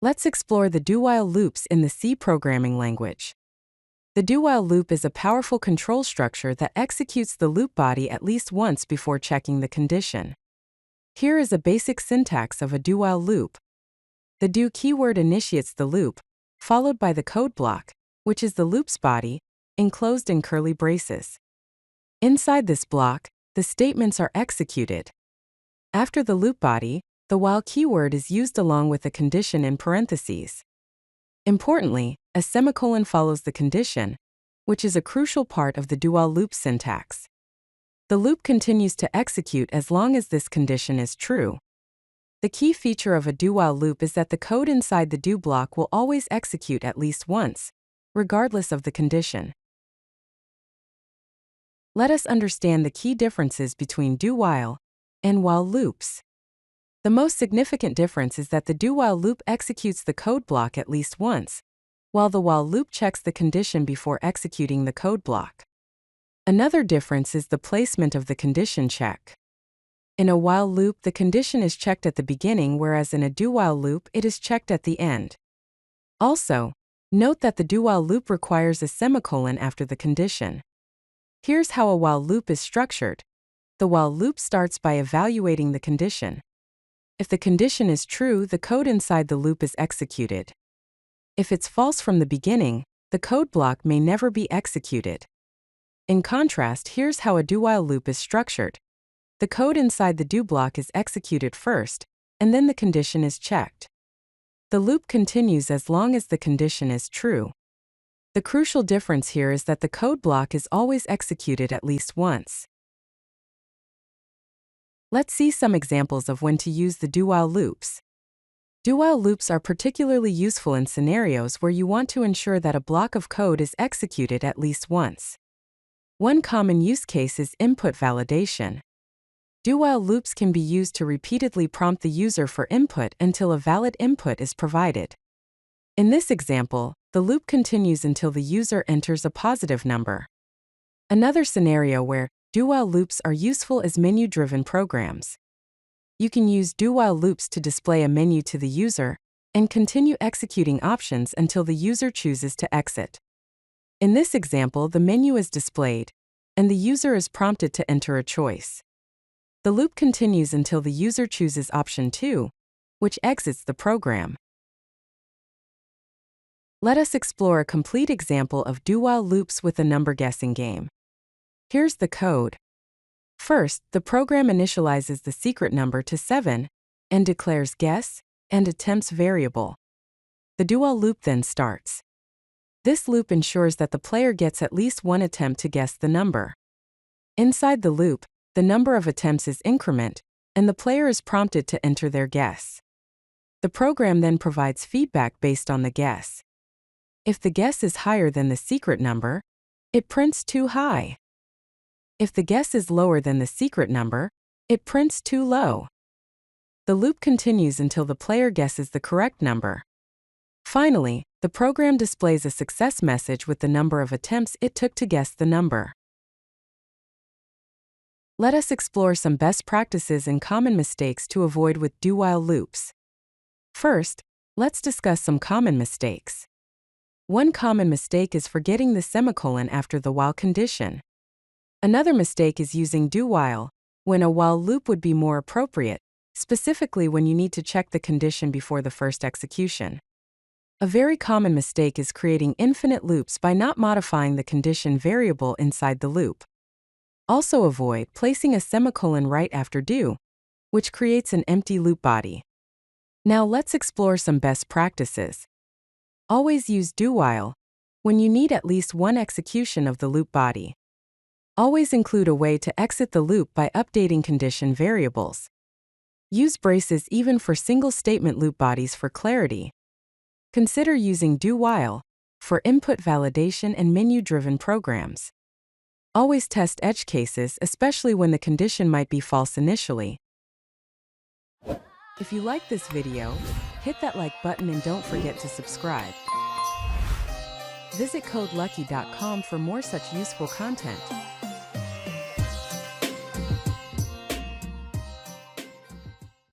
Let's explore the do-while loops in the C programming language. The do-while loop is a powerful control structure that executes the loop body at least once before checking the condition. Here is a basic syntax of a do-while loop. The do keyword initiates the loop, followed by the code block, which is the loop's body, enclosed in curly braces. Inside this block, the statements are executed. After the loop body, the while keyword is used along with the condition in parentheses. Importantly, a semicolon follows the condition, which is a crucial part of the do-while loop syntax. The loop continues to execute as long as this condition is true. The key feature of a do-while loop is that the code inside the do block will always execute at least once, regardless of the condition. Let us understand the key differences between do-while and while loops. The most significant difference is that the do-while loop executes the code block at least once, while the while loop checks the condition before executing the code block. Another difference is the placement of the condition check. In a while loop, the condition is checked at the beginning, whereas in a do-while loop, it is checked at the end. Also, note that the do-while loop requires a semicolon after the condition. Here's how a while loop is structured. The while loop starts by evaluating the condition. If the condition is true, the code inside the loop is executed. If it's false from the beginning, the code block may never be executed. In contrast, here's how a do-while loop is structured. The code inside the do block is executed first, and then the condition is checked. The loop continues as long as the condition is true. The crucial difference here is that the code block is always executed at least once. Let's see some examples of when to use the do-while loops. Do-while loops are particularly useful in scenarios where you want to ensure that a block of code is executed at least once. One common use case is input validation. Do-while loops can be used to repeatedly prompt the user for input until a valid input is provided. In this example, the loop continues until the user enters a positive number. Another scenario where do-while loops are useful is menu-driven programs. You can use do-while loops to display a menu to the user and continue executing options until the user chooses to exit. In this example, the menu is displayed, and the user is prompted to enter a choice. The loop continues until the user chooses option 2, which exits the program. Let us explore a complete example of do-while loops with a number guessing game. Here's the code. First, the program initializes the secret number to 7 and declares guess and attempts variable. The do-while loop then starts. This loop ensures that the player gets at least one attempt to guess the number. Inside the loop, the number of attempts is increment, and the player is prompted to enter their guess. The program then provides feedback based on the guess. If the guess is higher than the secret number, it prints too high. If the guess is lower than the secret number, it prints too low. The loop continues until the player guesses the correct number. Finally, the program displays a success message with the number of attempts it took to guess the number. Let us explore some best practices and common mistakes to avoid with do-while loops. First, let's discuss some common mistakes. One common mistake is forgetting the semicolon after the while condition. Another mistake is using do-while when a while loop would be more appropriate, specifically when you need to check the condition before the first execution. A very common mistake is creating infinite loops by not modifying the condition variable inside the loop. Also avoid placing a semicolon right after do, which creates an empty loop body. Now let's explore some best practices. Always use do-while when you need at least one execution of the loop body. Always include a way to exit the loop by updating condition variables. Use braces even for single-statement loop bodies for clarity. Consider using do-while for input validation and menu-driven programs. Always test edge cases, especially when the condition might be false initially. If you like this video, hit that like button and don't forget to subscribe. Visit codelucky.com for more such useful content.